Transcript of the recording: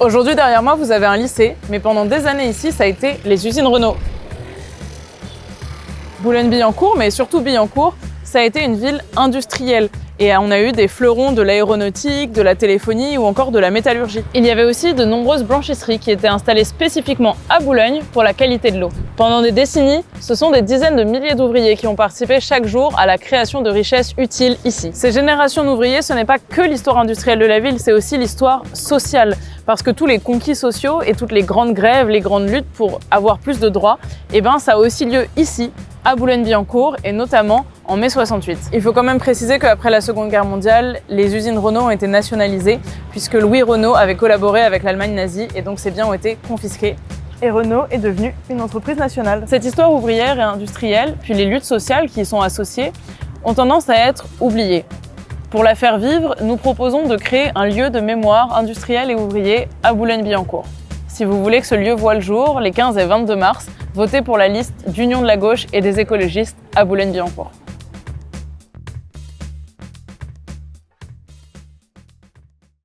Aujourd'hui, derrière moi, vous avez un lycée, mais pendant des années ici, ça a été les usines Renault. Boulogne-Billancourt, mais surtout Billancourt, ça a été une ville industrielle. Et on a eu des fleurons de l'aéronautique, de la téléphonie ou encore de la métallurgie. Il y avait aussi de nombreuses blanchisseries qui étaient installées spécifiquement à Boulogne pour la qualité de l'eau. Pendant des décennies, ce sont des dizaines de milliers d'ouvriers qui ont participé chaque jour à la création de richesses utiles ici. Ces générations d'ouvriers, ce n'est pas que l'histoire industrielle de la ville, c'est aussi l'histoire sociale. Parce que tous les conquis sociaux et toutes les grandes grèves, les grandes luttes pour avoir plus de droits, ça a aussi lieu ici, à Boulogne-Billancourt et notamment en mai 68. Il faut quand même préciser qu'après la Seconde Guerre mondiale, les usines Renault ont été nationalisées puisque Louis Renault avait collaboré avec l'Allemagne nazie et donc ces biens ont été confisqués. Et Renault est devenue une entreprise nationale. Cette histoire ouvrière et industrielle, puis les luttes sociales qui y sont associées, ont tendance à être oubliées. Pour la faire vivre, nous proposons de créer un lieu de mémoire industriel et ouvrier à Boulogne-Billancourt. Si vous voulez que ce lieu voie le jour, les 15 et 22 mars, votez pour la liste d'Union de la gauche et des écologistes à Boulogne-Billancourt.